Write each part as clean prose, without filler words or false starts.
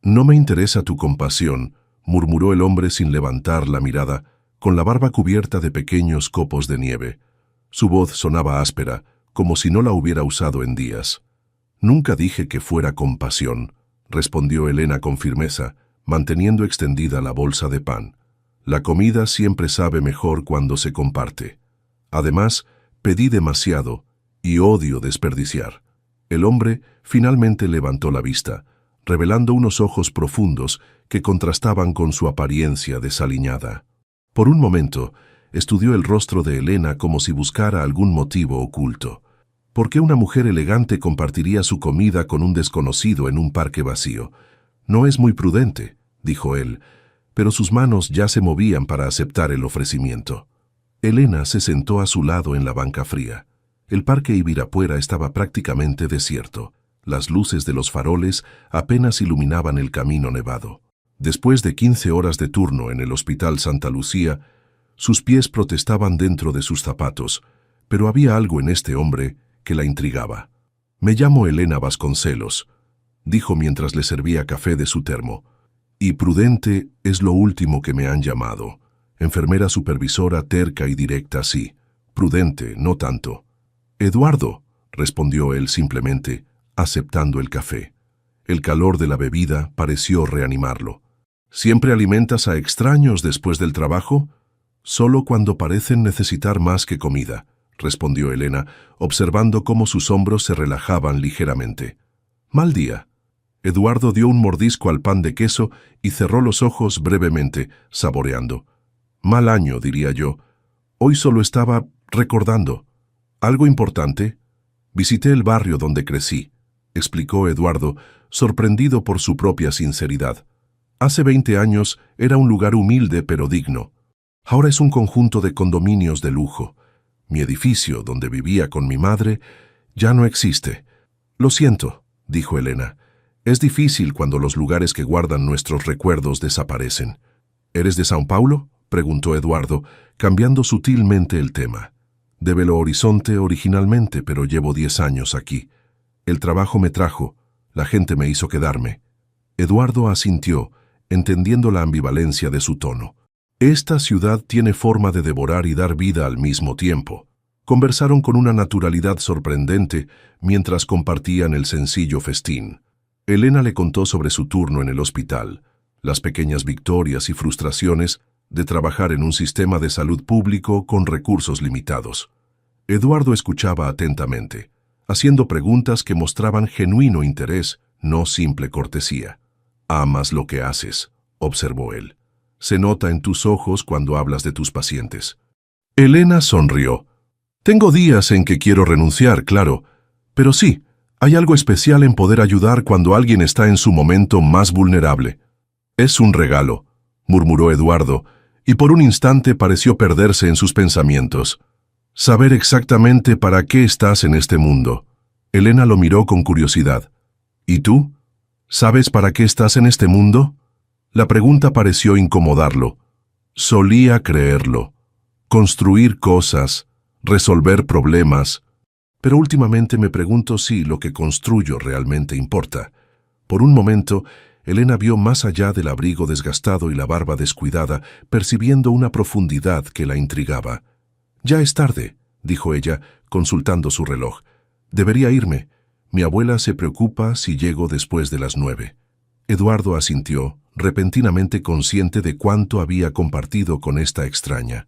No me interesa tu compasión, murmuró el hombre sin levantar la mirada, con la barba cubierta de pequeños copos de nieve. Su voz sonaba áspera, como si no la hubiera usado en días. Nunca dije que fuera compasión, respondió Elena con firmeza, manteniendo extendida la bolsa de pan. La comida siempre sabe mejor cuando se comparte. Además, pedí demasiado y odio desperdiciar. El hombre finalmente levantó la vista, revelando unos ojos profundos que contrastaban con su apariencia desaliñada. Por un momento, estudió el rostro de Elena como si buscara algún motivo oculto. ¿Por qué una mujer elegante compartiría su comida con un desconocido en un parque vacío? No es muy prudente, dijo él, pero sus manos ya se movían para aceptar el ofrecimiento. Elena se sentó a su lado en la banca fría. El parque Ibirapuera estaba prácticamente desierto. Las luces de los faroles apenas iluminaban el camino nevado. Después de 15 horas de turno en el Hospital Santa Lucía, sus pies protestaban dentro de sus zapatos, pero había algo en este hombre que la intrigaba. «Me llamo Elena Vasconcelos», dijo mientras le servía café de su termo. «Y prudente es lo último que me han llamado. Enfermera supervisora terca y directa, sí. Prudente, no tanto». «Eduardo», respondió él simplemente, aceptando el café. El calor de la bebida pareció reanimarlo. «¿Siempre alimentas a extraños después del trabajo?» «Solo cuando parecen necesitar más que comida», respondió Elena, observando cómo sus hombros se relajaban ligeramente. «Mal día». Eduardo dio un mordisco al pan de queso y cerró los ojos brevemente, saboreando. «Mal año, diría yo. Hoy solo estaba recordando. ¿Algo importante?» «Visité el barrio donde crecí», explicó Eduardo, sorprendido por su propia sinceridad. «Hace 20 años era un lugar humilde pero digno. Ahora es un conjunto de condominios de lujo. Mi edificio, donde vivía con mi madre, ya no existe». «Lo siento», dijo Elena. «Es difícil cuando los lugares que guardan nuestros recuerdos desaparecen». «¿Eres de São Paulo?», preguntó Eduardo, cambiando sutilmente el tema. «De Belo Horizonte originalmente, pero llevo 10 años aquí. El trabajo me trajo, la gente me hizo quedarme». Eduardo asintió, entendiendo la ambivalencia de su tono. «Esta ciudad tiene forma de devorar y dar vida al mismo tiempo». Conversaron con una naturalidad sorprendente mientras compartían el sencillo festín. Elena le contó sobre su turno en el hospital, las pequeñas victorias y frustraciones de trabajar en un sistema de salud público con recursos limitados. Eduardo escuchaba atentamente, haciendo preguntas que mostraban genuino interés, no simple cortesía. «Amas lo que haces», observó él. «Se nota en tus ojos cuando hablas de tus pacientes». Elena sonrió. «Tengo días en que quiero renunciar, claro, pero sí, hay algo especial en poder ayudar cuando alguien está en su momento más vulnerable». «Es un regalo», murmuró Eduardo, y por un instante pareció perderse en sus pensamientos. «Saber exactamente para qué estás en este mundo». Elena lo miró con curiosidad. «¿Y tú? ¿Sabes para qué estás en este mundo?» La pregunta pareció incomodarlo. Solía creerlo. Construir cosas, resolver problemas. Pero últimamente me pregunto si lo que construyo realmente importa. Por un momento, Elena vio más allá del abrigo desgastado y la barba descuidada, percibiendo una profundidad que la intrigaba. «Ya es tarde», dijo ella, consultando su reloj. «Debería irme. Mi abuela se preocupa si llego después de las 9». Eduardo asintió, repentinamente consciente de cuánto había compartido con esta extraña.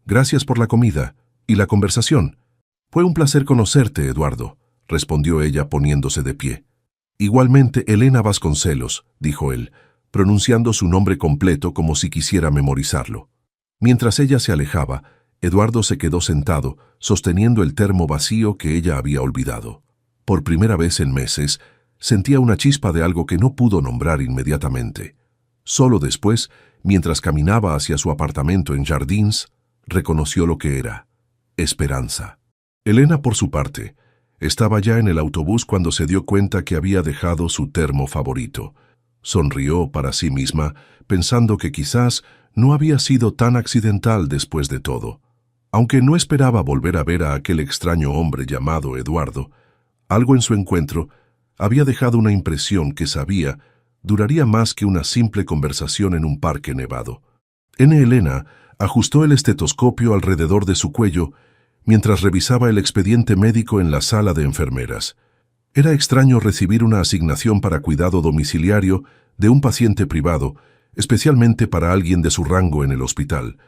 «Gracias por la comida y la conversación. Fue un placer conocerte, Eduardo», respondió ella poniéndose de pie. «Igualmente, Elena Vasconcelos», dijo él, pronunciando su nombre completo como si quisiera memorizarlo. Mientras ella se alejaba, Eduardo se quedó sentado, sosteniendo el termo vacío que ella había olvidado. Por primera vez en meses, sentía una chispa de algo que no pudo nombrar inmediatamente. Solo después, mientras caminaba hacia su apartamento en Jardins, reconoció lo que era: esperanza. Elena, por su parte, estaba ya en el autobús cuando se dio cuenta que había dejado su termo favorito. Sonrió para sí misma, pensando que quizás no había sido tan accidental después de todo. Aunque no esperaba volver a ver a aquel extraño hombre llamado Eduardo, algo en su encuentro había dejado una impresión que sabía, duraría más que una simple conversación en un parque nevado. Elena ajustó el estetoscopio alrededor de su cuello mientras revisaba el expediente médico en la sala de enfermeras. Era extraño recibir una asignación para cuidado domiciliario de un paciente privado, especialmente para alguien de su rango en el hospital.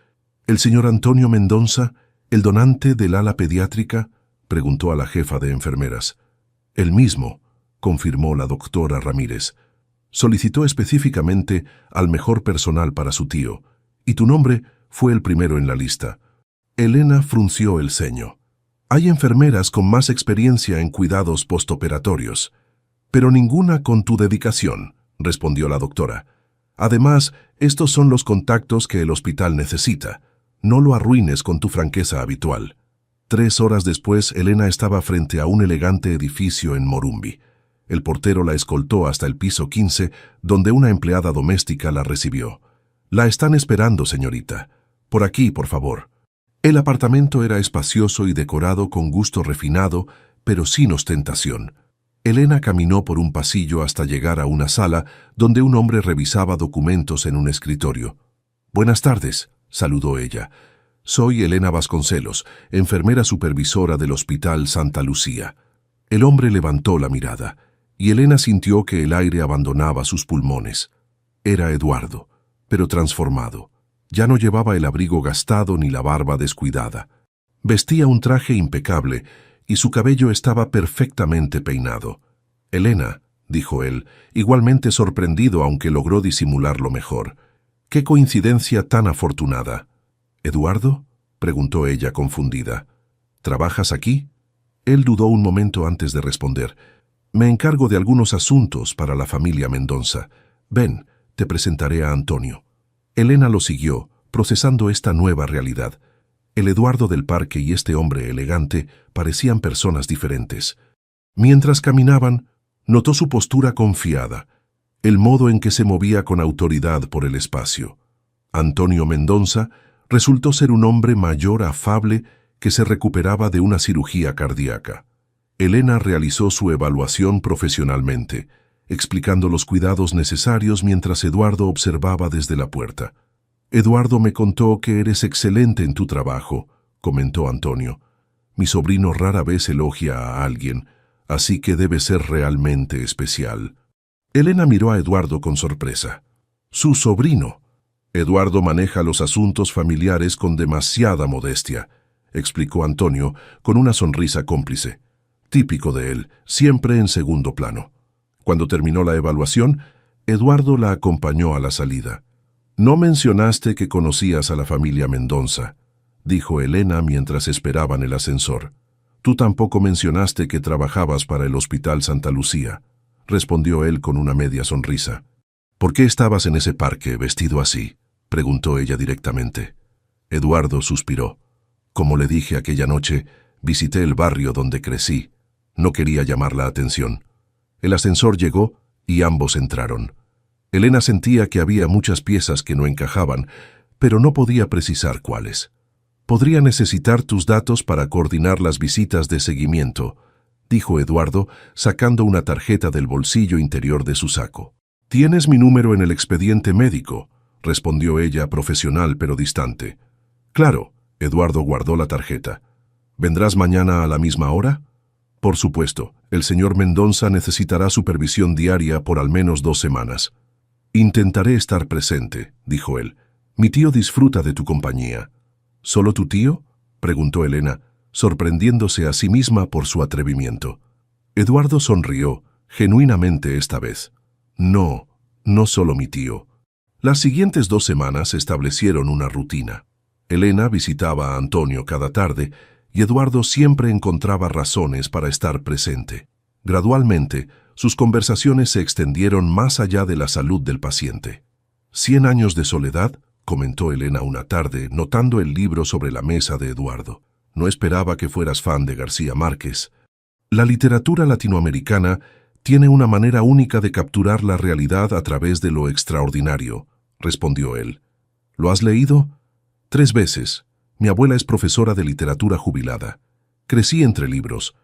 ¿El señor Antonio Mendoza, el donante del ala pediátrica?, preguntó a la jefa de enfermeras. El mismo, confirmó la doctora Ramírez. Solicitó específicamente al mejor personal para su tío, y tu nombre fue el primero en la lista. Elena frunció el ceño. Hay enfermeras con más experiencia en cuidados postoperatorios, pero ninguna con tu dedicación, respondió la doctora. Además, estos son los contactos que el hospital necesita. No lo arruines con tu franqueza habitual. 3 horas después, Elena estaba frente a un elegante edificio en Morumbi. El portero la escoltó hasta el piso 15, donde una empleada doméstica la recibió. La están esperando, señorita. Por aquí, por favor. El apartamento era espacioso y decorado con gusto refinado, pero sin ostentación. Elena caminó por un pasillo hasta llegar a una sala donde un hombre revisaba documentos en un escritorio. «Buenas tardes», saludó ella. «Soy Elena Vasconcelos, enfermera supervisora del Hospital Santa Lucía». El hombre levantó la mirada, y Elena sintió que el aire abandonaba sus pulmones. Era Eduardo, pero transformado. Ya no llevaba el abrigo gastado ni la barba descuidada. Vestía un traje impecable y su cabello estaba perfectamente peinado. «Elena», dijo él, igualmente sorprendido aunque logró disimularlo mejor. «¡Qué coincidencia tan afortunada!» «¿Eduardo?», preguntó ella confundida. «¿Trabajas aquí?». Él dudó un momento antes de responder. «Me encargo de algunos asuntos para la familia Mendoza. Ven, te presentaré a Antonio». Elena lo siguió, procesando esta nueva realidad. El Eduardo del parque y este hombre elegante parecían personas diferentes. Mientras caminaban, notó su postura confiada, el modo en que se movía con autoridad por el espacio. Antonio Mendoza resultó ser un hombre mayor afable que se recuperaba de una cirugía cardíaca. Elena realizó su evaluación profesionalmente, explicando los cuidados necesarios mientras Eduardo observaba desde la puerta. «Eduardo me contó que eres excelente en tu trabajo», comentó Antonio. «Mi sobrino rara vez elogia a alguien, así que debe ser realmente especial». Elena miró a Eduardo con sorpresa. «¿Su sobrino?» «Eduardo maneja los asuntos familiares con demasiada modestia», explicó Antonio con una sonrisa cómplice. «Típico de él, siempre en segundo plano». Cuando terminó la evaluación, Eduardo la acompañó a la salida. «No mencionaste que conocías a la familia Mendoza», dijo Elena mientras esperaban el ascensor. «Tú tampoco mencionaste que trabajabas para el Hospital Santa Lucía», respondió él con una media sonrisa. «¿Por qué estabas en ese parque vestido así?», preguntó ella directamente. Eduardo suspiró. «Como le dije aquella noche, visité el barrio donde crecí. No quería llamar la atención». El ascensor llegó y ambos entraron. Elena sentía que había muchas piezas que no encajaban, pero no podía precisar cuáles. «Podría necesitar tus datos para coordinar las visitas de seguimiento», dijo Eduardo, sacando una tarjeta del bolsillo interior de su saco. «Tienes mi número en el expediente médico», respondió ella profesional pero distante. «Claro», Eduardo guardó la tarjeta. «¿Vendrás mañana a la misma hora?» «Por supuesto, el señor Mendoza necesitará supervisión diaria por al menos 2 semanas». «Intentaré estar presente», dijo él. «Mi tío disfruta de tu compañía». «¿Solo tu tío?», preguntó Elena, sorprendiéndose a sí misma por su atrevimiento. Eduardo sonrió, genuinamente esta vez. «No, no solo mi tío». Las siguientes 2 semanas establecieron una rutina. Elena visitaba a Antonio cada tarde, y Eduardo siempre encontraba razones para estar presente. Gradualmente, sus conversaciones se extendieron más allá de la salud del paciente. «¿100 años de soledad?», comentó Elena una tarde, notando el libro sobre la mesa de Eduardo. «No esperaba que fueras fan de García Márquez». «La literatura latinoamericana tiene una manera única de capturar la realidad a través de lo extraordinario», respondió él. «¿Lo has leído?» «3 veces. Mi abuela es profesora de literatura jubilada. Crecí entre libros».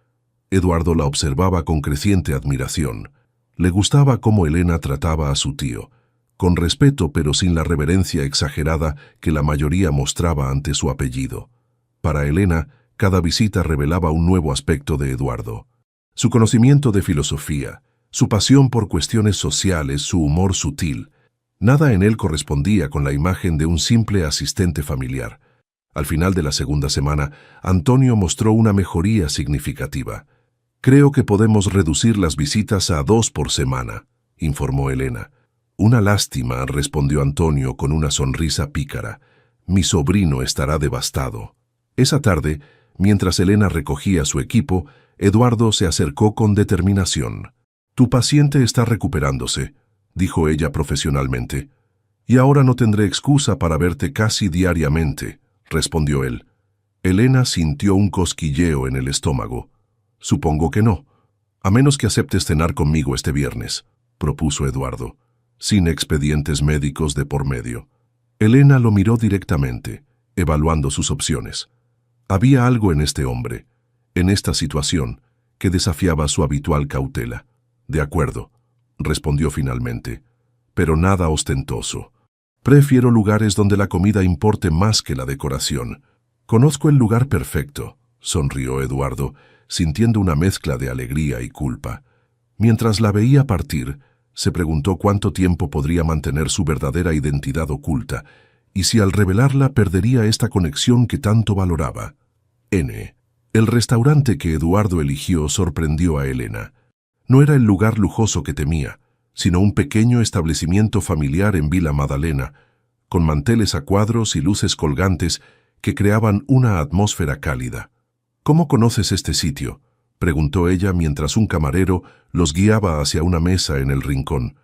Eduardo la observaba con creciente admiración. Le gustaba cómo Elena trataba a su tío, con respeto pero sin la reverencia exagerada que la mayoría mostraba ante su apellido. Para Elena, cada visita revelaba un nuevo aspecto de Eduardo. Su conocimiento de filosofía, su pasión por cuestiones sociales, su humor sutil. Nada en él correspondía con la imagen de un simple asistente familiar. Al final de la segunda semana, Antonio mostró una mejoría significativa. «Creo que podemos reducir las visitas a 2 por semana», informó Elena. «Una lástima», respondió Antonio con una sonrisa pícara. «Mi sobrino estará devastado». Esa tarde, mientras Elena recogía su equipo, Eduardo se acercó con determinación. «Tu paciente está recuperándose», dijo ella profesionalmente. «Y ahora no tendré excusa para verte casi diariamente», respondió él. Elena sintió un cosquilleo en el estómago. «Supongo que no, a menos que aceptes cenar conmigo este viernes», propuso Eduardo, sin expedientes médicos de por medio. Elena lo miró directamente, evaluando sus opciones. Había algo en este hombre, en esta situación, que desafiaba su habitual cautela. «De acuerdo», respondió finalmente, «pero nada ostentoso. Prefiero lugares donde la comida importe más que la decoración». «Conozco el lugar perfecto», sonrió Eduardo, sintiendo una mezcla de alegría y culpa. Mientras la veía partir, se preguntó cuánto tiempo podría mantener su verdadera identidad oculta, y si al revelarla perdería esta conexión que tanto valoraba. El restaurante que Eduardo eligió sorprendió a Elena. No era el lugar lujoso que temía, sino un pequeño establecimiento familiar en Vila Madalena, con manteles a cuadros y luces colgantes que creaban una atmósfera cálida. «¿Cómo conoces este sitio?», preguntó ella mientras un camarero los guiaba hacia una mesa en el rincón.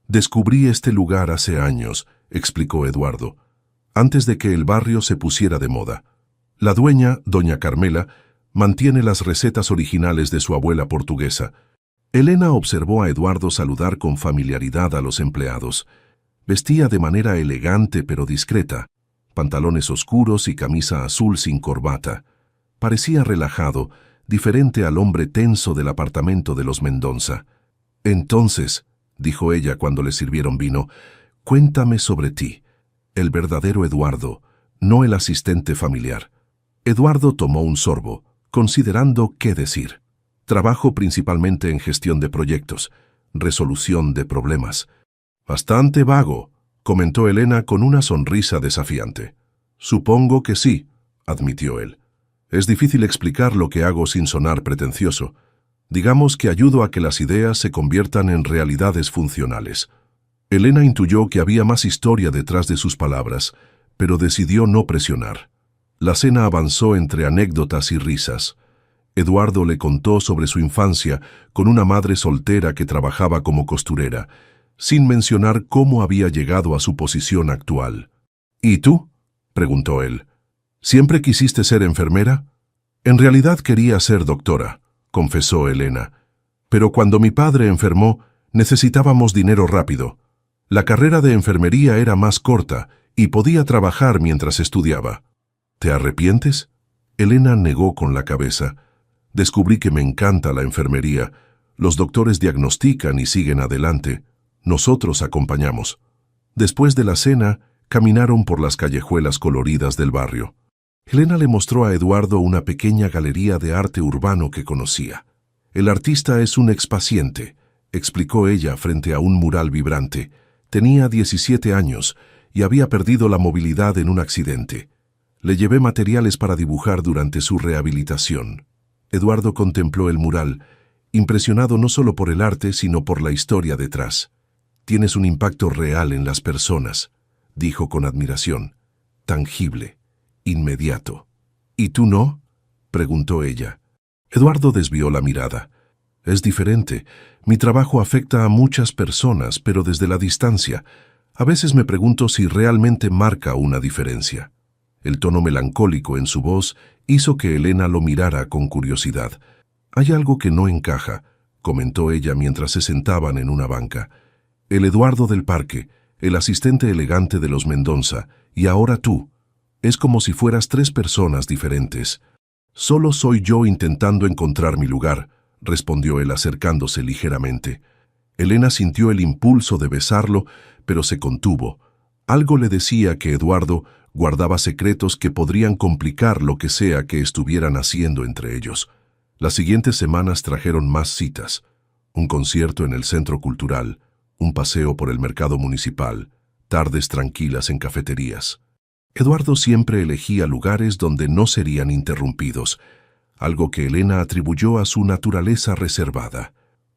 «Descubrí este lugar hace años», explicó Eduardo, «antes de que el barrio se pusiera de moda. La dueña, doña Carmela, mantiene las recetas originales de su abuela portuguesa». Elena observó a Eduardo saludar con familiaridad a los empleados. Vestía de manera elegante pero discreta, pantalones oscuros y camisa azul sin corbata. Parecía relajado, diferente al hombre tenso del apartamento de los Mendonça. «Entonces», dijo ella cuando le sirvieron vino, «cuéntame sobre ti, el verdadero Eduardo, no el asistente familiar». Eduardo tomó un sorbo, considerando qué decir. «Trabajo principalmente en gestión de proyectos, resolución de problemas». «Bastante vago», comentó Elena con una sonrisa desafiante. «Supongo que sí», admitió él. «Es difícil explicar lo que hago sin sonar pretencioso. Digamos que ayudo a que las ideas se conviertan en realidades funcionales». Elena intuyó que había más historia detrás de sus palabras, pero decidió no presionar. La cena avanzó entre anécdotas y risas. Eduardo le contó sobre su infancia con una madre soltera que trabajaba como costurera, sin mencionar cómo había llegado a su posición actual. «¿Y tú?», preguntó él. «¿Siempre quisiste ser enfermera?» «En realidad quería ser doctora», confesó Elena. «Pero cuando mi padre enfermó, necesitábamos dinero rápido. La carrera de enfermería era más corta y podía trabajar mientras estudiaba». «¿Te arrepientes?». Elena negó con la cabeza. «Descubrí que me encanta la enfermería. Los doctores diagnostican y siguen adelante. Nosotros acompañamos». Después de la cena, caminaron por las callejuelas coloridas del barrio. Elena le mostró a Eduardo una pequeña galería de arte urbano que conocía. «El artista es un expaciente», explicó ella frente a un mural vibrante. Tenía 17 años y había perdido la movilidad en un accidente. Le llevé materiales para dibujar durante su rehabilitación. Eduardo contempló el mural, impresionado no solo por el arte, sino por la historia detrás. «Tienes un impacto real en las personas», dijo con admiración. «Tangible, inmediato». «¿Y tú no?», preguntó ella. Eduardo desvió la mirada. «Es diferente. Mi trabajo afecta a muchas personas, pero desde la distancia. A veces me pregunto si realmente marca una diferencia». El tono melancólico en su voz hizo que Elena lo mirara con curiosidad. «Hay algo que no encaja», comentó ella mientras se sentaban en una banca. «El Eduardo del parque, el asistente elegante de los Mendonça, y ahora tú. Es como si fueras 3 personas diferentes». «Solo soy yo intentando encontrar mi lugar», respondió él acercándose ligeramente. Elena sintió el impulso de besarlo, pero se contuvo. Algo le decía que Eduardo guardaba secretos que podrían complicar lo que sea que estuvieran haciendo entre ellos. Las siguientes semanas trajeron más citas: un concierto en el centro cultural, un paseo por el mercado municipal, tardes tranquilas en cafeterías. Eduardo siempre elegía lugares donde no serían interrumpidos, algo que Elena atribuyó a su naturaleza reservada.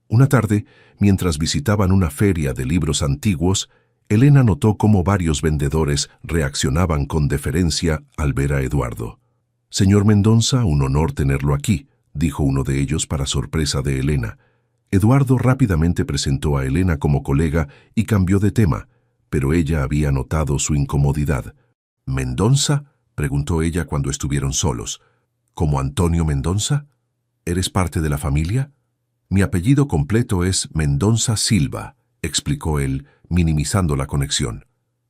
Una tarde, mientras visitaban una feria de libros antiguos, Elena notó cómo varios vendedores reaccionaban con deferencia al ver a Eduardo. «Señor Mendonça, un honor tenerlo aquí», dijo uno de ellos para sorpresa de Elena. Eduardo rápidamente presentó a Elena como colega y cambió de tema, pero ella había notado su incomodidad. «¿Mendonça?», preguntó ella cuando estuvieron solos. «¿Como Antonio Mendonça? ¿Eres parte de la familia?» «Mi apellido completo es Mendonça Silva», explicó él, minimizando la conexión.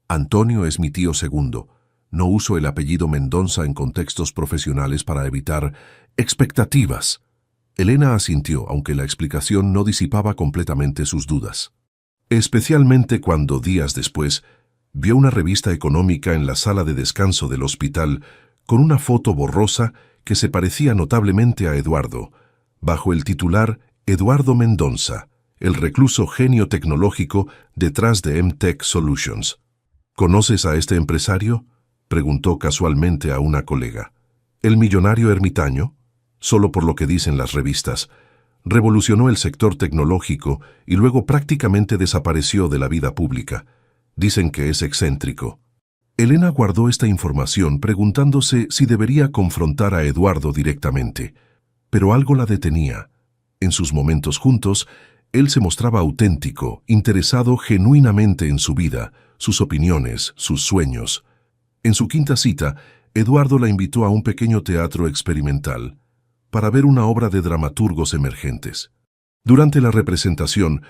«Antonio es mi tío segundo. No uso el apellido Mendonça en contextos profesionales para evitar expectativas». Elena asintió, aunque la explicación no disipaba completamente sus dudas. Especialmente cuando, días después, vio una revista económica en la sala de descanso del hospital con una foto borrosa que se parecía notablemente a Eduardo, bajo el titular «Eduardo Mendonça, el recluso genio tecnológico detrás de M-Tech Solutions». «¿Conoces a este empresario?», preguntó casualmente a una colega. «¿El millonario ermitaño?». «Solo por lo que dicen las revistas. Revolucionó el sector tecnológico y luego prácticamente desapareció de la vida pública. Dicen que es excéntrico». Elena guardó esta información preguntándose si debería confrontar a Eduardo directamente, pero algo la detenía. En sus momentos juntos, él se mostraba auténtico, interesado genuinamente en su vida, sus opiniones, sus sueños. En su quinta cita, Eduardo la invitó a un pequeño teatro experimental para ver una obra de dramaturgos emergentes. Durante la representación,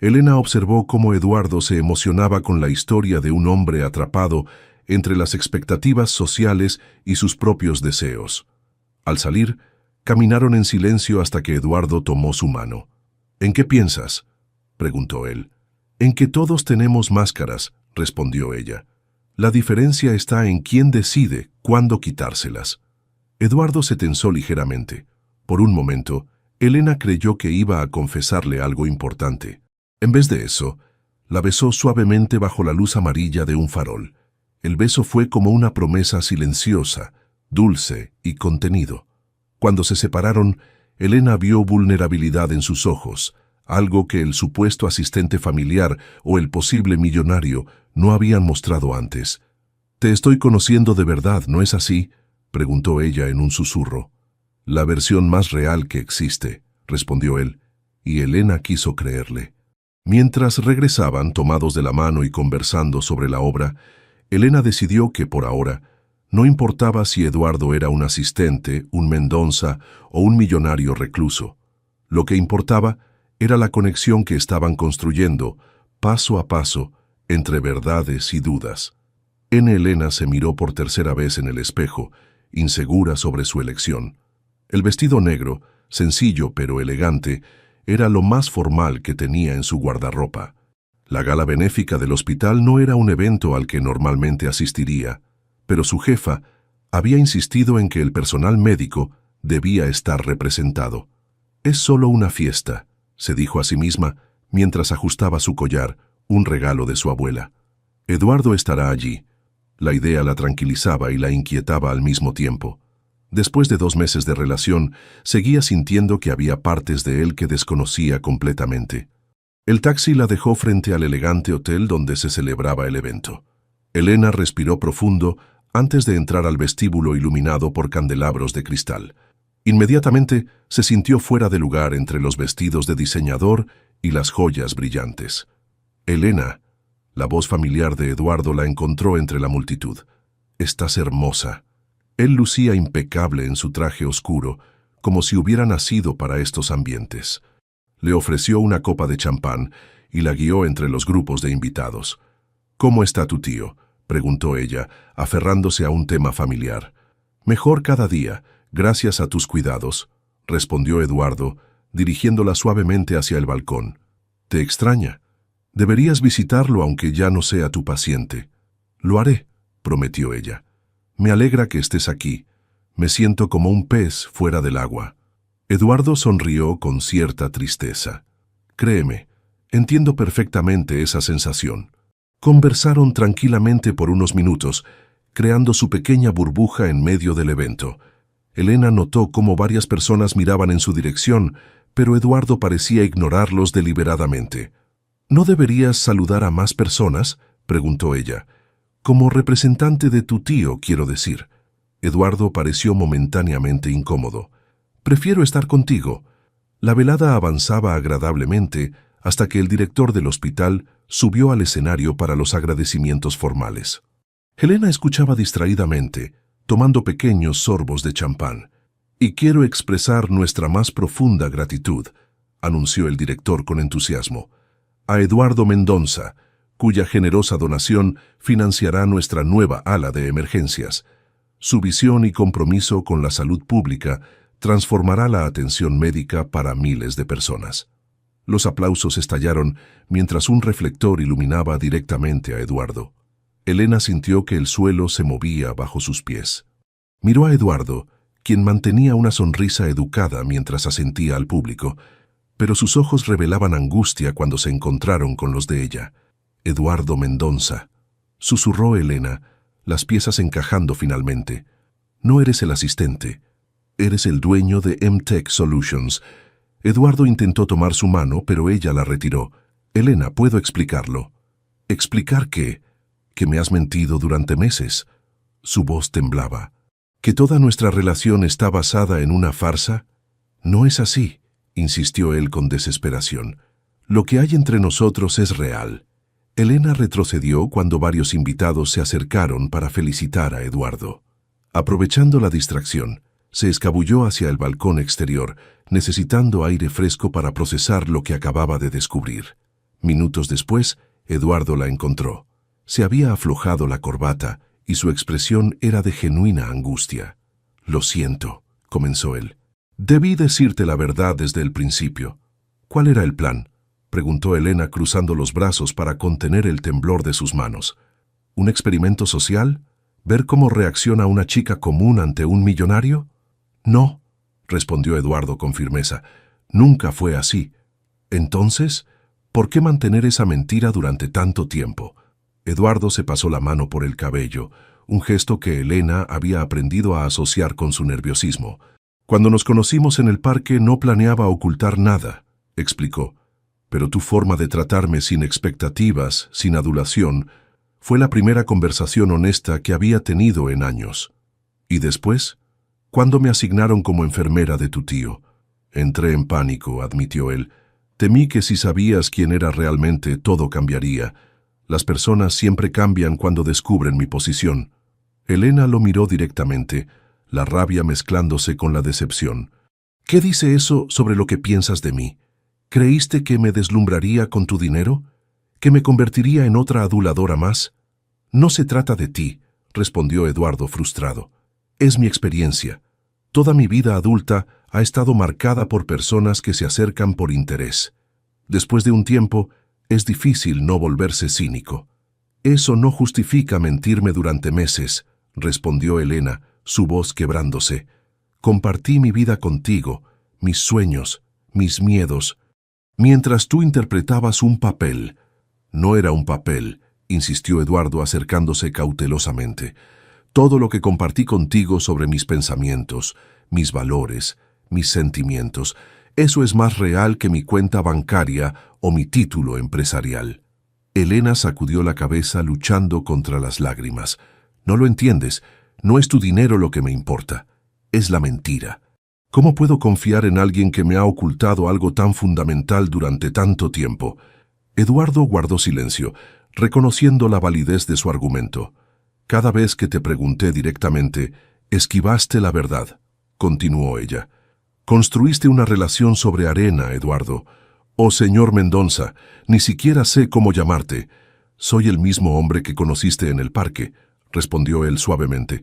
Elena observó cómo Eduardo se emocionaba con la historia de un hombre atrapado entre las expectativas sociales y sus propios deseos. Al salir, caminaron en silencio hasta que Eduardo tomó su mano. «¿En qué piensas?», preguntó él. «En que todos tenemos máscaras», respondió ella. «La diferencia está en quién decide cuándo quitárselas». Eduardo se tensó ligeramente. Por un momento, Elena creyó que iba a confesarle algo importante. En vez de eso, la besó suavemente bajo la luz amarilla de un farol. El beso fue como una promesa silenciosa, dulce y contenido. Cuando se separaron, Elena vio vulnerabilidad en sus ojos, algo que el supuesto asistente familiar o el posible millonario no habían mostrado antes. «Te estoy conociendo de verdad, ¿no es así?», preguntó ella en un susurro. «La versión más real que existe», respondió él, y Elena quiso creerle. Mientras regresaban, tomados de la mano y conversando sobre la obra, Elena decidió que, por ahora, no importaba si Eduardo era un asistente, un Mendonça o un millonario recluso. Lo que importaba era la conexión que estaban construyendo, paso a paso, entre verdades y dudas. Elena se miró por tercera vez en el espejo, insegura sobre su elección. El vestido negro, sencillo pero elegante, era lo más formal que tenía en su guardarropa. La gala benéfica del hospital no era un evento al que normalmente asistiría, pero su jefa había insistido en que el personal médico debía estar representado. «Es solo una fiesta», se dijo a sí misma mientras ajustaba su collar, un regalo de su abuela. «Eduardo estará allí». La idea la tranquilizaba y la inquietaba al mismo tiempo. Después de 2 meses de relación, seguía sintiendo que había partes de él que desconocía completamente. El taxi la dejó frente al elegante hotel donde se celebraba el evento. Elena respiró profundo antes de entrar al vestíbulo iluminado por candelabros de cristal. Inmediatamente se sintió fuera de lugar entre los vestidos de diseñador y las joyas brillantes. «Elena», la voz familiar de Eduardo la encontró entre la multitud. «Estás hermosa». Él lucía impecable en su traje oscuro, como si hubiera nacido para estos ambientes. Le ofreció una copa de champán y la guió entre los grupos de invitados. «¿Cómo está tu tío?», preguntó ella, aferrándose a un tema familiar. «Mejor cada día, gracias a tus cuidados», respondió Eduardo, dirigiéndola suavemente hacia el balcón. Te extraña. Deberías visitarlo aunque ya no sea tu paciente. Lo haré, prometió ella. Me alegra que estés aquí. Me siento como un pez fuera del agua. Eduardo sonrió con cierta tristeza. Créeme, entiendo perfectamente esa sensación. Conversaron tranquilamente por unos minutos, creando su pequeña burbuja en medio del evento. Elena notó cómo varias personas miraban en su dirección, pero Eduardo parecía ignorarlos deliberadamente. ¿No deberías saludar a más personas?, preguntó ella. Como representante de tu tío, quiero decir. Eduardo pareció momentáneamente incómodo. Prefiero estar contigo. La velada avanzaba agradablemente hasta que el director del hospital subió al escenario para los agradecimientos formales. Helena escuchaba distraídamente, tomando pequeños sorbos de champán. Y quiero expresar nuestra más profunda gratitud, anunció el director con entusiasmo, a Eduardo Mendoza, cuya generosa donación financiará nuestra nueva ala de emergencias. Su visión y compromiso con la salud pública transformará la atención médica para miles de personas. Los aplausos estallaron mientras un reflector iluminaba directamente a Eduardo. Elena sintió que el suelo se movía bajo sus pies. Miró a Eduardo, quien mantenía una sonrisa educada mientras asentía al público, pero sus ojos revelaban angustia cuando se encontraron con los de ella. Eduardo Mendoza, susurró Elena, las piezas encajando finalmente. No eres el asistente, eres el dueño de M-Tech Solutions. Eduardo intentó tomar su mano, pero ella la retiró. Elena, ¿puedo explicarlo? ¿Explicar qué? Que me has mentido durante meses. Su voz temblaba. ¿Que toda nuestra relación está basada en una farsa? No es así, insistió él con desesperación. Lo que hay entre nosotros es real. Elena retrocedió cuando varios invitados se acercaron para felicitar a Eduardo. Aprovechando la distracción, se escabulló hacia el balcón exterior, necesitando aire fresco para procesar lo que acababa de descubrir. Minutos después, Eduardo la encontró. Se había aflojado la corbata y su expresión era de genuina angustia. «Lo siento», comenzó él. «Debí decirte la verdad desde el principio». «¿Cuál era el plan?», preguntó Elena cruzando los brazos para contener el temblor de sus manos. «¿Un experimento social? ¿Ver cómo reacciona una chica común ante un millonario?» «No», respondió Eduardo con firmeza. «Nunca fue así». «Entonces, ¿por qué mantener esa mentira durante tanto tiempo?» Eduardo se pasó la mano por el cabello, un gesto que Elena había aprendido a asociar con su nerviosismo. «Cuando nos conocimos en el parque no planeaba ocultar nada», explicó. «Pero tu forma de tratarme sin expectativas, sin adulación, fue la primera conversación honesta que había tenido en años. ¿Y después? ¿Cuándo me asignaron como enfermera de tu tío?» «Entré en pánico», admitió él. «Temí que si sabías quién era realmente, todo cambiaría. Las personas siempre cambian cuando descubren mi posición». Elena lo miró directamente, la rabia mezclándose con la decepción. «¿Qué dice eso sobre lo que piensas de mí? ¿Creíste que me deslumbraría con tu dinero? ¿Que me convertiría en otra aduladora más?» «No se trata de ti», respondió Eduardo frustrado. «Es mi experiencia. Toda mi vida adulta ha estado marcada por personas que se acercan por interés. Después de un tiempo, es difícil no volverse cínico». «Eso no justifica mentirme durante meses», respondió Elena, su voz quebrándose. «Compartí mi vida contigo, mis sueños, mis miedos, mientras tú interpretabas un papel». «No era un papel», insistió Eduardo acercándose cautelosamente. «Todo lo que compartí contigo sobre mis pensamientos, mis valores, mis sentimientos, eso es más real que mi cuenta bancaria o mi título empresarial». Elena sacudió la cabeza luchando contra las lágrimas. «No lo entiendes. No es tu dinero lo que me importa. Es la mentira. ¿Cómo puedo confiar en alguien que me ha ocultado algo tan fundamental durante tanto tiempo?» Eduardo guardó silencio, reconociendo la validez de su argumento. «Cada vez que te pregunté directamente, esquivaste la verdad», continuó ella. «Construiste una relación sobre arena, Eduardo. Oh, señor Mendoza, ni siquiera sé cómo llamarte». «Soy el mismo hombre que conociste en el parque», respondió él suavemente.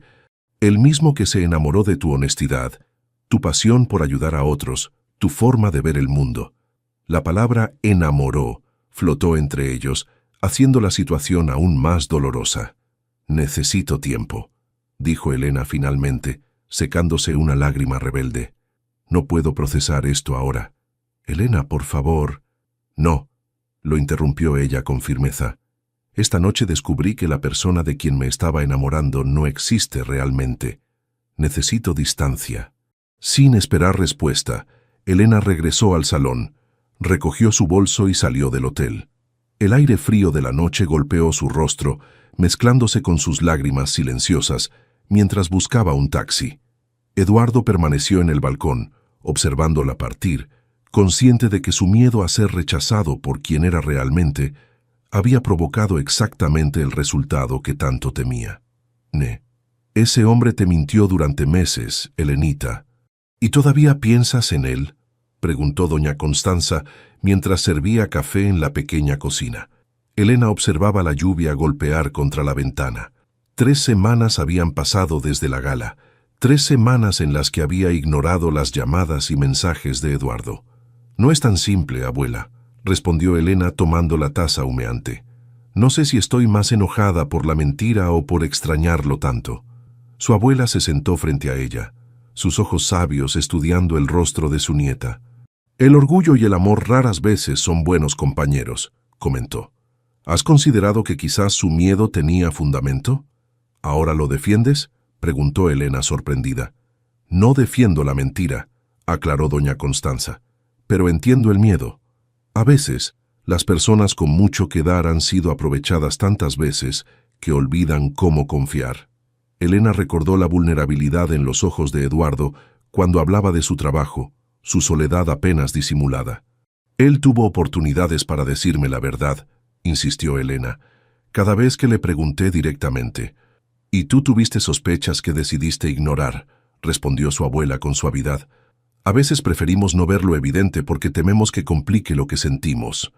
«El mismo que se enamoró de tu honestidad, tu pasión por ayudar a otros, tu forma de ver el mundo». La palabra enamoró flotó entre ellos, haciendo la situación aún más dolorosa. «Necesito tiempo», dijo Elena finalmente, secándose una lágrima rebelde. «No puedo procesar esto ahora». «Elena, por favor». «No», lo interrumpió ella con firmeza. «Esta noche descubrí que la persona de quien me estaba enamorando no existe realmente. Necesito distancia». Sin esperar respuesta, Elena regresó al salón, recogió su bolso y salió del hotel. El aire frío de la noche golpeó su rostro, mezclándose con sus lágrimas silenciosas, mientras buscaba un taxi. Eduardo permaneció en el balcón, observándola partir, consciente de que su miedo a ser rechazado por quien era realmente había provocado exactamente el resultado que tanto temía. Ese hombre te mintió durante meses, Elenita. ¿Y todavía piensas en él?», preguntó doña Constanza mientras servía café en la pequeña cocina. Elena observaba la lluvia golpear contra la ventana. 3 semanas habían pasado desde la gala, 3 semanas en las que había ignorado las llamadas y mensajes de Eduardo. «No es tan simple, abuela», respondió Elena tomando la taza humeante. «No sé si estoy más enojada por la mentira o por extrañarlo tanto». Su abuela se sentó frente a ella, sus ojos sabios estudiando el rostro de su nieta. «El orgullo y el amor raras veces son buenos compañeros», comentó. «¿Has considerado que quizás su miedo tenía fundamento? ¿Ahora lo defiendes?», preguntó Elena sorprendida. «No defiendo la mentira», aclaró doña Constanza, «pero entiendo el miedo. A veces, las personas con mucho que dar han sido aprovechadas tantas veces que olvidan cómo confiar». Elena recordó la vulnerabilidad en los ojos de Eduardo cuando hablaba de su trabajo, su soledad apenas disimulada. «Él tuvo oportunidades para decirme la verdad», insistió Elena, «cada vez que le pregunté directamente. «Y tú tuviste sospechas que decidiste ignorar», respondió su abuela con suavidad. «A veces preferimos no ver lo evidente porque tememos que complique lo que sentimos».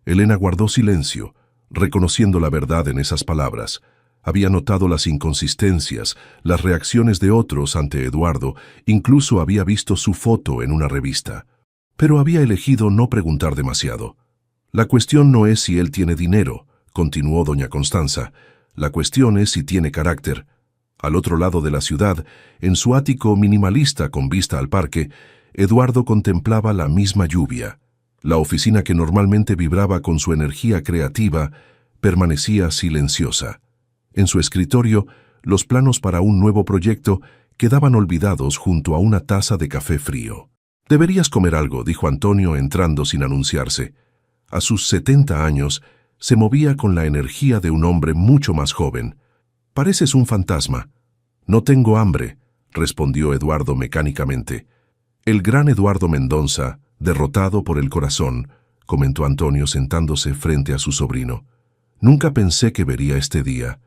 Elena guardó silencio, reconociendo la verdad en esas palabras. Había notado las inconsistencias, las reacciones de otros ante Eduardo, incluso había visto su foto en una revista. Pero había elegido no preguntar demasiado. «La cuestión no es si él tiene dinero», continuó doña Constanza. «La cuestión es si tiene carácter». Al otro lado de la ciudad, en su ático minimalista con vista al parque, Eduardo contemplaba la misma lluvia. La oficina que normalmente vibraba con su energía creativa permanecía silenciosa. En su escritorio, los planos para un nuevo proyecto quedaban olvidados junto a una taza de café frío. «Deberías comer algo», dijo Antonio entrando sin anunciarse. A sus 70 años, se movía con la energía de un hombre mucho más joven. «Pareces un fantasma». «No tengo hambre», respondió Eduardo mecánicamente. «El gran Eduardo Mendoza, derrotado por el corazón», comentó Antonio sentándose frente a su sobrino. «Nunca pensé que vería este día».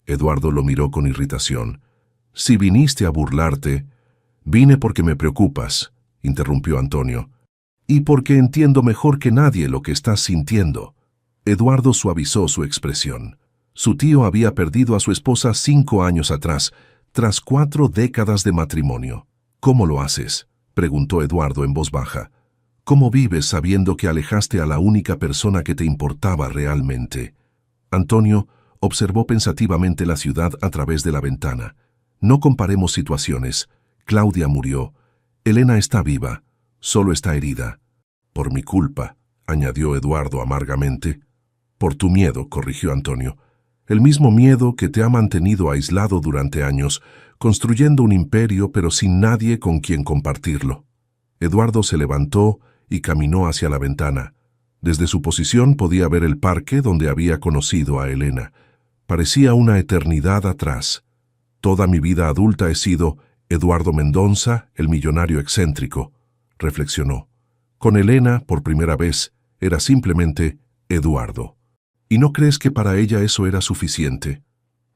Eduardo lo miró con irritación. «Si viniste a burlarte...» «Vine porque me preocupas», interrumpió Antonio. «Y porque entiendo mejor que nadie lo que estás sintiendo». Eduardo suavizó su expresión. Su tío había perdido a su esposa 5 años atrás, tras 4 décadas de matrimonio. «¿Cómo lo haces?», preguntó Eduardo en voz baja. «¿Cómo vives sabiendo que alejaste a la única persona que te importaba realmente?» Antonio observó pensativamente la ciudad a través de la ventana. «No comparemos situaciones. Claudia murió. Elena está viva. Solo está herida». «Por mi culpa», añadió Eduardo amargamente. «Por tu miedo», corrigió Antonio. «El mismo miedo que te ha mantenido aislado durante años, construyendo un imperio pero sin nadie con quien compartirlo». Eduardo se levantó y caminó hacia la ventana. Desde su posición podía ver el parque donde había conocido a Elena. Parecía una eternidad atrás. «Toda mi vida adulta he sido Eduardo Mendoza, el millonario excéntrico», reflexionó. Con Elena, por primera vez, era simplemente Eduardo. «¿Y no crees que para ella eso era suficiente?»,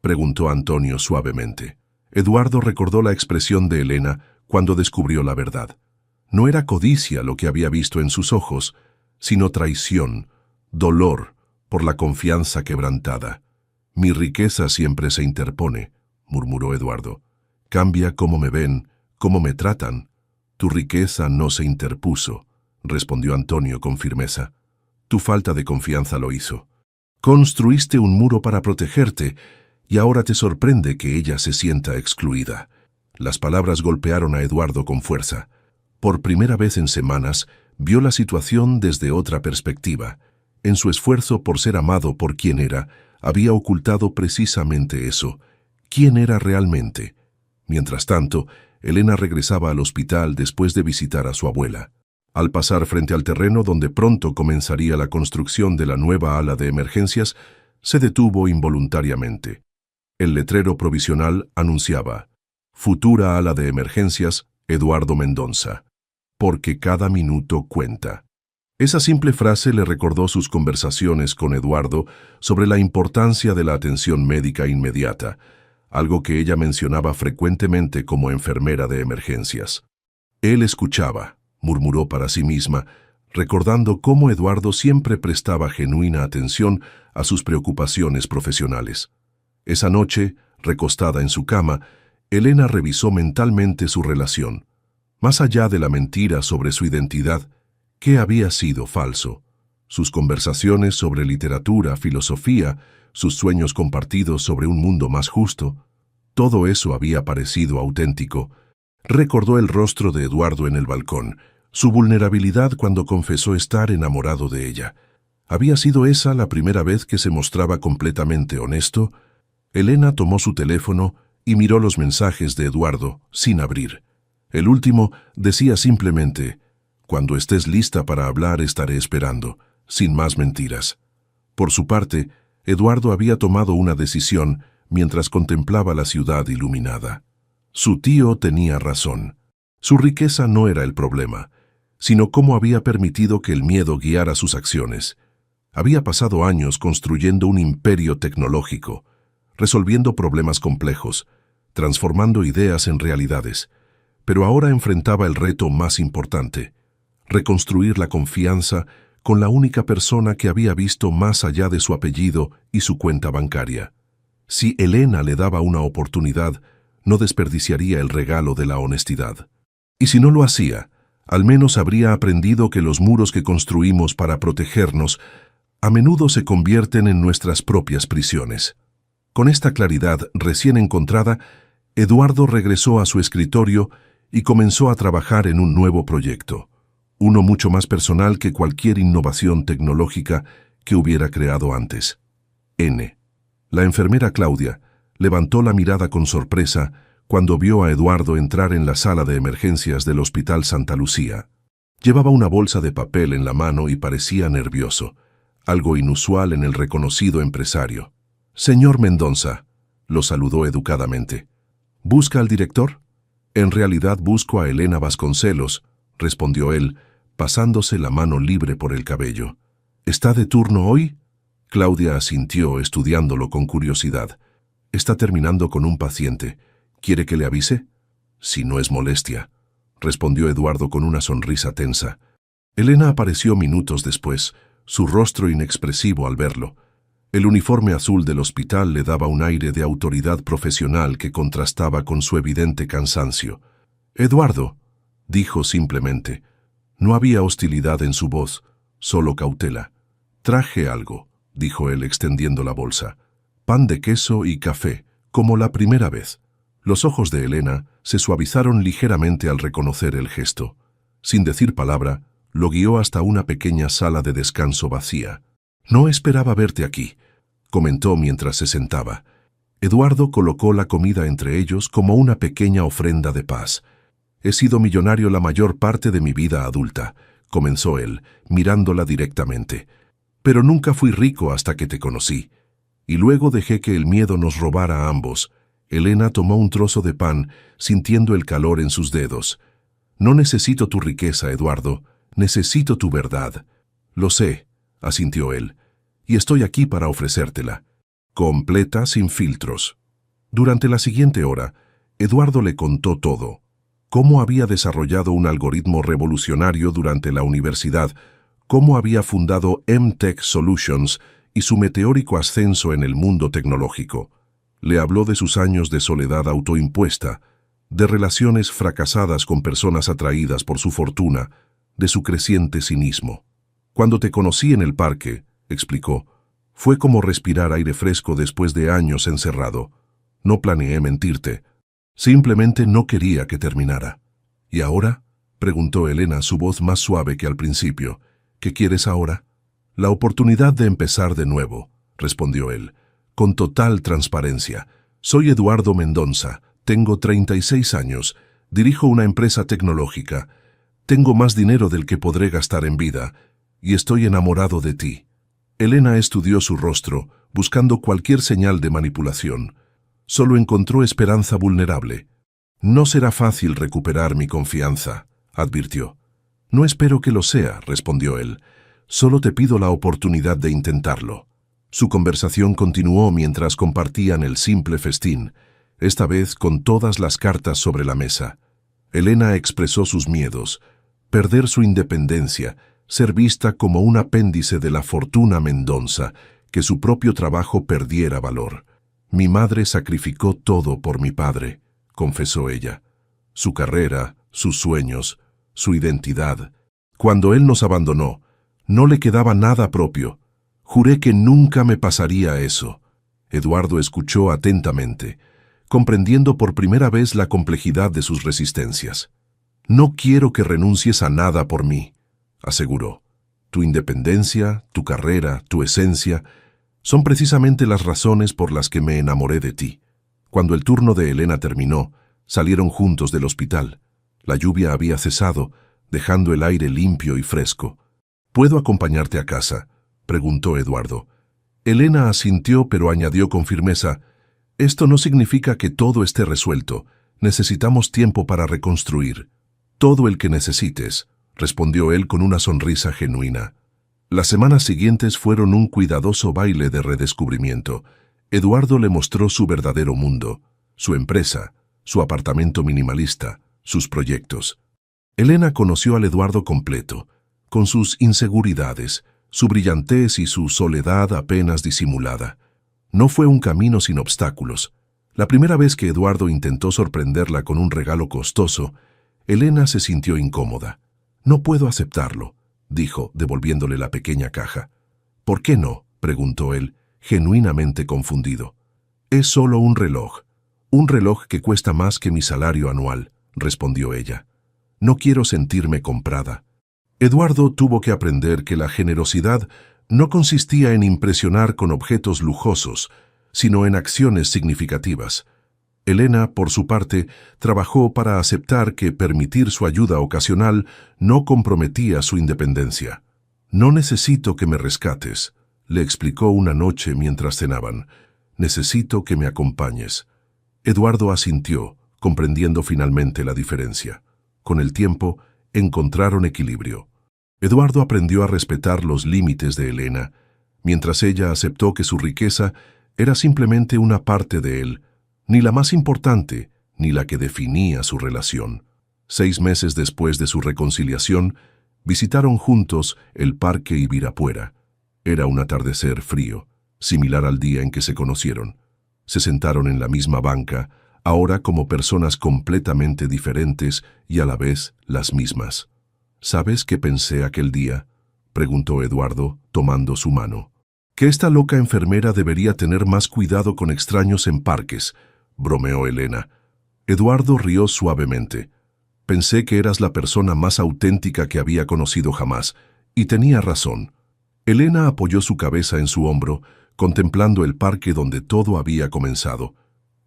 preguntó Antonio suavemente. Eduardo recordó la expresión de Elena cuando descubrió la verdad. No era codicia lo que había visto en sus ojos, sino traición, dolor por la confianza quebrantada. «Mi riqueza siempre se interpone», murmuró Eduardo. «Cambia cómo me ven, cómo me tratan. Tu riqueza no se interpuso. respondió Antonio con firmeza. Tu falta de confianza lo hizo. Construiste un muro para protegerte y ahora te sorprende que ella se sienta excluida. Las palabras golpearon a Eduardo con fuerza. Por primera vez en semanas, vio la situación desde otra perspectiva. En su esfuerzo por ser amado por quien era, había ocultado precisamente eso. ¿Quién era realmente? Mientras tanto, Elena regresaba al hospital después de visitar a su abuela. Al pasar frente al terreno donde pronto comenzaría la construcción de la nueva ala de emergencias, se detuvo involuntariamente. El letrero provisional anunciaba: Futura ala de emergencias, Eduardo Mendoza. Porque cada minuto cuenta. Esa simple frase le recordó sus conversaciones con Eduardo sobre la importancia de la atención médica inmediata, algo que ella mencionaba frecuentemente como enfermera de emergencias. Él escuchaba, murmuró para sí misma, recordando cómo Eduardo siempre prestaba genuina atención a sus preocupaciones profesionales. Esa noche, recostada en su cama, Elena revisó mentalmente su relación. Más allá de la mentira sobre su identidad, ¿qué había sido falso? Sus conversaciones sobre literatura, filosofía, sus sueños compartidos sobre un mundo más justo, todo eso había parecido auténtico. Recordó el rostro de Eduardo en el balcón, su vulnerabilidad cuando confesó estar enamorado de ella. ¿Había sido esa la primera vez que se mostraba completamente honesto? Elena tomó su teléfono y miró los mensajes de Eduardo, sin abrir. El último decía simplemente: «Cuando estés lista para hablar estaré esperando», sin más mentiras. Por su parte, Eduardo había tomado una decisión mientras contemplaba la ciudad iluminada. Su tío tenía razón. Su riqueza no era el problema, sino cómo había permitido que el miedo guiara sus acciones. Había pasado años construyendo un imperio tecnológico, resolviendo problemas complejos, transformando ideas en realidades, pero ahora enfrentaba el reto más importante: reconstruir la confianza con la única persona que había visto más allá de su apellido y su cuenta bancaria. Si Elena le daba una oportunidad, no desperdiciaría el regalo de la honestidad. Y si no lo hacía, al menos habría aprendido que los muros que construimos para protegernos a menudo se convierten en nuestras propias prisiones. Con esta claridad recién encontrada, Eduardo regresó a su escritorio y comenzó a trabajar en un nuevo proyecto, uno mucho más personal que cualquier innovación tecnológica que hubiera creado antes. La enfermera Claudia levantó la mirada con sorpresa cuando vio a Eduardo entrar en la sala de emergencias del Hospital Santa Lucía. Llevaba una bolsa de papel en la mano y parecía nervioso, algo inusual en el reconocido empresario. «Señor Mendoza», lo saludó educadamente. «¿Busca al director?» «En realidad busco a Elena Vasconcelos», respondió él, pasándose la mano libre por el cabello. «¿Está de turno hoy?» Claudia asintió, estudiándolo con curiosidad. «Está terminando con un paciente. ¿Quiere que le avise?» «Si no es molestia», respondió Eduardo con una sonrisa tensa. Elena apareció minutos después, su rostro inexpresivo al verlo. El uniforme azul del hospital le daba un aire de autoridad profesional que contrastaba con su evidente cansancio. «Eduardo», dijo simplemente. No había hostilidad en su voz, solo cautela. «Traje algo», dijo él extendiendo la bolsa. «Pan de queso y café, como la primera vez». Los ojos de Elena se suavizaron ligeramente al reconocer el gesto. Sin decir palabra, lo guió hasta una pequeña sala de descanso vacía. «No esperaba verte aquí», comentó mientras se sentaba. Eduardo colocó la comida entre ellos como una pequeña ofrenda de paz. «He sido millonario la mayor parte de mi vida adulta», comenzó él, mirándola directamente. «Pero nunca fui rico hasta que te conocí. Y luego dejé que el miedo nos robara a ambos». Elena tomó un trozo de pan, sintiendo el calor en sus dedos. «No necesito tu riqueza, Eduardo. Necesito tu verdad». «Lo sé», asintió él, «y estoy aquí para ofrecértela. Completa, sin filtros». Durante la siguiente hora, Eduardo le contó todo. Cómo había desarrollado un algoritmo revolucionario durante la universidad, cómo había fundado M-Tech Solutions y su meteórico ascenso en el mundo tecnológico. Le habló de sus años de soledad autoimpuesta, de relaciones fracasadas con personas atraídas por su fortuna, de su creciente cinismo. Cuando te conocí en el parque, explicó, fue como respirar aire fresco después de años encerrado. No planeé mentirte. Simplemente no quería que terminara. ¿Y ahora? Preguntó Elena, su voz más suave que al principio. ¿Qué quieres ahora? La oportunidad de empezar de nuevo, respondió él, con total transparencia. Soy Eduardo Mendonza, tengo 36 años, dirijo una empresa tecnológica, tengo más dinero del que podré gastar en vida, y estoy enamorado de ti. Elena estudió su rostro, buscando cualquier señal de manipulación. Solo encontró esperanza vulnerable. No será fácil recuperar mi confianza, advirtió. No espero que lo sea, respondió él. Solo te pido la oportunidad de intentarlo. Su conversación continuó mientras compartían el simple festín, esta vez con todas las cartas sobre la mesa. Elena expresó sus miedos, perder su independencia, ser vista como un apéndice de la fortuna Mendonza, que su propio trabajo perdiera valor. Mi madre sacrificó todo por mi padre, confesó ella. Su carrera, sus sueños, su identidad. Cuando él nos abandonó, no le quedaba nada propio. Juré que nunca me pasaría eso. Eduardo escuchó atentamente, comprendiendo por primera vez la complejidad de sus resistencias. No quiero que renuncies a nada por mí, aseguró. Tu independencia, tu carrera, tu esencia, son precisamente las razones por las que me enamoré de ti. Cuando el turno de Elena terminó, salieron juntos del hospital. La lluvia había cesado, dejando el aire limpio y fresco. ¿Puedo acompañarte a casa?, preguntó Eduardo. Elena asintió, pero añadió con firmeza, esto no significa que todo esté resuelto. Necesitamos tiempo para reconstruir. Todo el que necesites, respondió él con una sonrisa genuina. Las semanas siguientes fueron un cuidadoso baile de redescubrimiento. Eduardo le mostró su verdadero mundo, su empresa, su apartamento minimalista, sus proyectos. Elena conoció al Eduardo completo, con sus inseguridades, su brillantez y su soledad apenas disimulada. No fue un camino sin obstáculos. La primera vez que Eduardo intentó sorprenderla con un regalo costoso, Elena se sintió incómoda. No puedo aceptarlo, dijo, devolviéndole la pequeña caja. ¿Por qué no?, preguntó él, genuinamente confundido. Es solo un reloj que cuesta más que mi salario anual, respondió ella. No quiero sentirme comprada. Eduardo tuvo que aprender que la generosidad no consistía en impresionar con objetos lujosos, sino en acciones significativas. Elena, por su parte, trabajó para aceptar que permitir su ayuda ocasional no comprometía su independencia. No necesito que me rescates, le explicó una noche mientras cenaban. Necesito que me acompañes. Eduardo asintió, comprendiendo finalmente la diferencia. Con el tiempo, encontraron equilibrio. Eduardo aprendió a respetar los límites de Elena, mientras ella aceptó que su riqueza era simplemente una parte de él, ni la más importante, ni la que definía su relación. 6 meses después de su reconciliación, visitaron juntos el Parque Ibirapuera. Era un atardecer frío, similar al día en que se conocieron. Se sentaron en la misma banca, ahora como personas completamente diferentes y a la vez las mismas. ¿Sabes qué pensé aquel día?, preguntó Eduardo, tomando su mano. Que esta loca enfermera debería tener más cuidado con extraños en parques, bromeó Elena. Eduardo rió suavemente. Pensé que eras la persona más auténtica que había conocido jamás, y tenía razón. Elena apoyó su cabeza en su hombro, contemplando el parque donde todo había comenzado.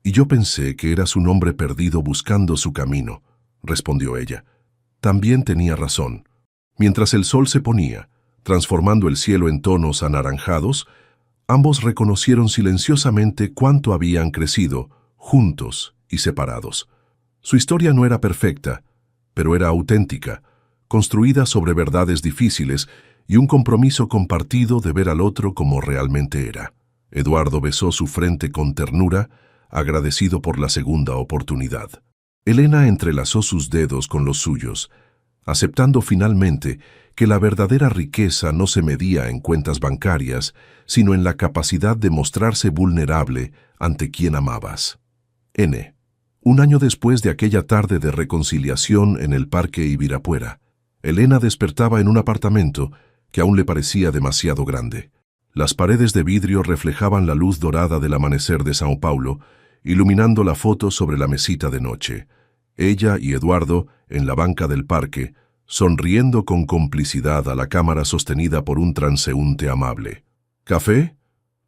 Y yo pensé que eras un hombre perdido buscando su camino, respondió ella. También tenía razón. Mientras el sol se ponía, transformando el cielo en tonos anaranjados, ambos reconocieron silenciosamente cuánto habían crecido, juntos y separados. Su historia no era perfecta, pero era auténtica, construida sobre verdades difíciles y un compromiso compartido de ver al otro como realmente era. Eduardo besó su frente con ternura, agradecido por la segunda oportunidad. Elena entrelazó sus dedos con los suyos, aceptando finalmente que la verdadera riqueza no se medía en cuentas bancarias, sino en la capacidad de mostrarse vulnerable ante quien amabas. Un año después de aquella tarde de reconciliación en el Parque Ibirapuera, Elena despertaba en un apartamento que aún le parecía demasiado grande. Las paredes de vidrio reflejaban la luz dorada del amanecer de São Paulo, iluminando la foto sobre la mesita de noche. Ella y Eduardo, en la banca del parque, sonriendo con complicidad a la cámara sostenida por un transeúnte amable. ¿Café?,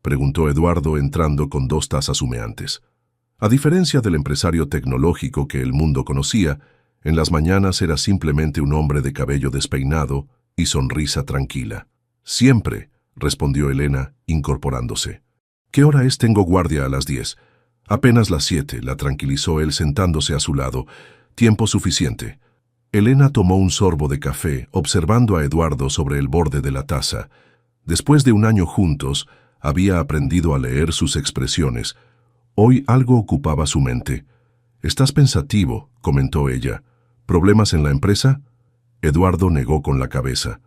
preguntó Eduardo entrando con 2 tazas humeantes. A diferencia del empresario tecnológico que el mundo conocía, en las mañanas era simplemente un hombre de cabello despeinado y sonrisa tranquila. «Siempre», respondió Elena, incorporándose. «¿Qué hora es? Tengo guardia a las 10. Apenas las 7, la tranquilizó él sentándose a su lado. Tiempo suficiente. Elena tomó un sorbo de café, observando a Eduardo sobre el borde de la taza. Después de 1 año juntos, había aprendido a leer sus expresiones. Hoy algo ocupaba su mente. «Estás pensativo», comentó ella. «¿Problemas en la empresa?» Eduardo negó con la cabeza.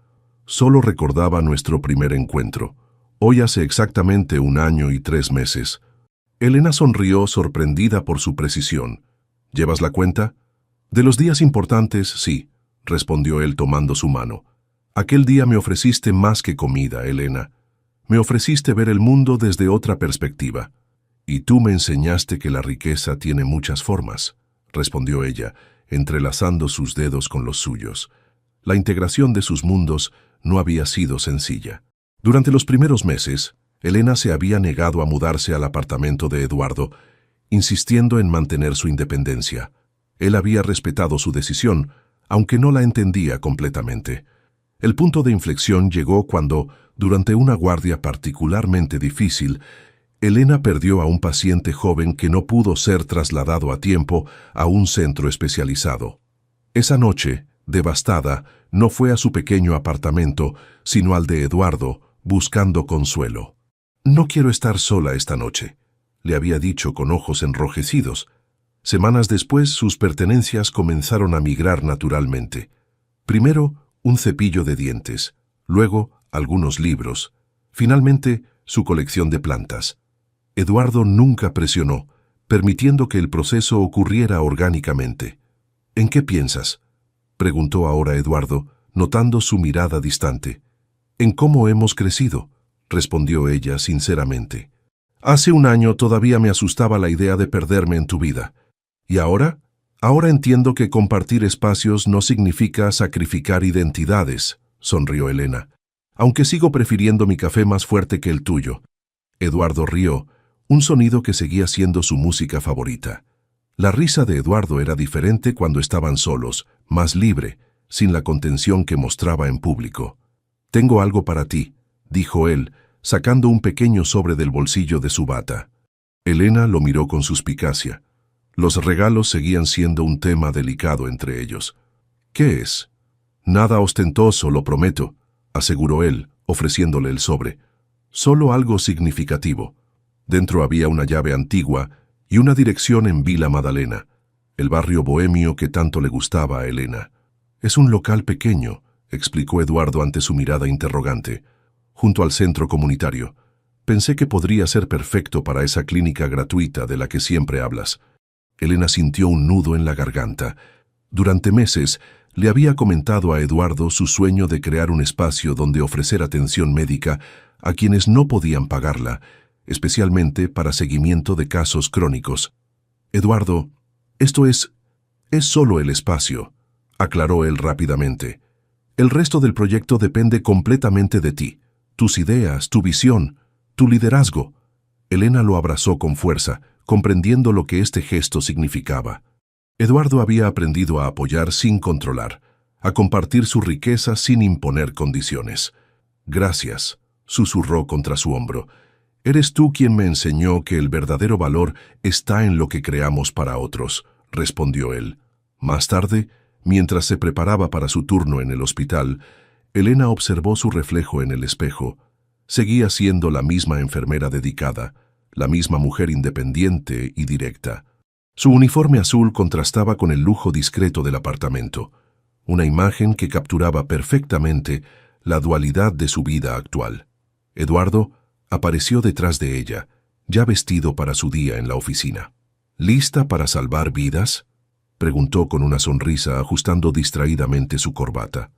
Solo recordaba nuestro primer encuentro. Hoy hace exactamente 1 año y 3 meses. Elena sonrió sorprendida por su precisión. «¿Llevas la cuenta?» «De los días importantes, sí», respondió él tomando su mano. «Aquel día me ofreciste más que comida, Elena. Me ofreciste ver el mundo desde otra perspectiva. Y tú me enseñaste que la riqueza tiene muchas formas», respondió ella, entrelazando sus dedos con los suyos. La integración de sus mundos no había sido sencilla. Durante los primeros meses, Elena se había negado a mudarse al apartamento de Eduardo, insistiendo en mantener su independencia. Él había respetado su decisión, aunque no la entendía completamente. El punto de inflexión llegó cuando, durante una guardia particularmente difícil, Elena perdió a un paciente joven que no pudo ser trasladado a tiempo a un centro especializado. Esa noche, devastada, no fue a su pequeño apartamento, sino al de Eduardo, buscando consuelo. «No quiero estar sola esta noche», le había dicho con ojos enrojecidos. Semanas después, sus pertenencias comenzaron a migrar naturalmente. Primero, un cepillo de dientes, luego, algunos libros, finalmente, su colección de plantas. Eduardo nunca presionó, permitiendo que el proceso ocurriera orgánicamente. «¿En qué piensas?», preguntó ahora Eduardo, notando su mirada distante. «En cómo hemos crecido», respondió ella sinceramente. «Hace 1 año todavía me asustaba la idea de perderme en tu vida. ¿Y ahora? Ahora entiendo que compartir espacios no significa sacrificar identidades», sonrió Elena. «Aunque sigo prefiriendo mi café más fuerte que el tuyo». Eduardo rió, un sonido que seguía siendo su música favorita. La risa de Eduardo era diferente cuando estaban solos, más libre, sin la contención que mostraba en público. «Tengo algo para ti», dijo él, sacando un pequeño sobre del bolsillo de su bata. Elena lo miró con suspicacia. Los regalos seguían siendo un tema delicado entre ellos. «¿Qué es?» «Nada ostentoso, lo prometo», aseguró él, ofreciéndole el sobre. «Solo algo significativo». Dentro había una llave antigua y una dirección en Vila Madalena, el barrio bohemio que tanto le gustaba a Elena. «Es un local pequeño», explicó Eduardo ante su mirada interrogante, «junto al centro comunitario. Pensé que podría ser perfecto para esa clínica gratuita de la que siempre hablas». Elena sintió un nudo en la garganta. Durante meses le había comentado a Eduardo su sueño de crear un espacio donde ofrecer atención médica a quienes no podían pagarla, especialmente para seguimiento de casos crónicos. «Eduardo, esto es solo el espacio», aclaró él rápidamente. «El resto del proyecto depende completamente de ti, tus ideas, tu visión, tu liderazgo». Elena lo abrazó con fuerza, comprendiendo lo que este gesto significaba. Eduardo había aprendido a apoyar sin controlar, a compartir su riqueza sin imponer condiciones. «Gracias», susurró contra su hombro. «Eres tú quien me enseñó que el verdadero valor está en lo que creamos para otros», respondió él. Más tarde, mientras se preparaba para su turno en el hospital, Elena observó su reflejo en el espejo. Seguía siendo la misma enfermera dedicada, la misma mujer independiente y directa. Su uniforme azul contrastaba con el lujo discreto del apartamento, una imagen que capturaba perfectamente la dualidad de su vida actual. Eduardo apareció detrás de ella, ya vestido para su día en la oficina. «¿Lista para salvar vidas?», preguntó con una sonrisa ajustando distraídamente su corbata.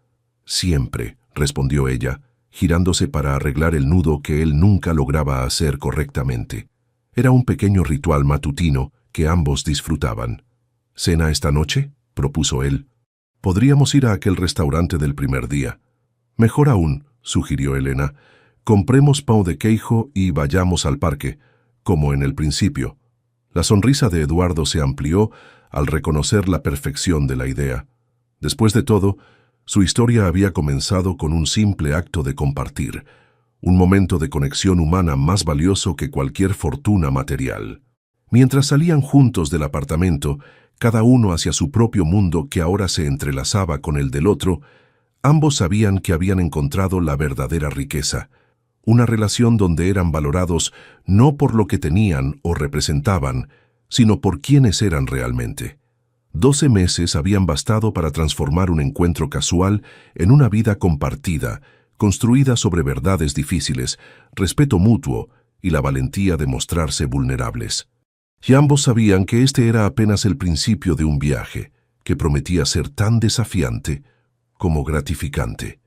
Siempre, respondió ella, girándose para arreglar el nudo que él nunca lograba hacer correctamente. Era un pequeño ritual matutino que ambos disfrutaban. ¿Cena esta noche?, propuso él. Podríamos ir a aquel restaurante del primer día. Mejor aún, sugirió Elena, compremos pão de queijo y vayamos al parque, como en el principio. La sonrisa de Eduardo se amplió al reconocer la perfección de la idea. Después de todo, su historia había comenzado con un simple acto de compartir, un momento de conexión humana más valioso que cualquier fortuna material. Mientras salían juntos del apartamento, cada uno hacia su propio mundo que ahora se entrelazaba con el del otro, ambos sabían que habían encontrado la verdadera riqueza, una relación donde eran valorados no por lo que tenían o representaban, sino por quienes eran realmente. 12 meses habían bastado para transformar un encuentro casual en una vida compartida, construida sobre verdades difíciles, respeto mutuo y la valentía de mostrarse vulnerables. Y ambos sabían que este era apenas el principio de un viaje que prometía ser tan desafiante como gratificante.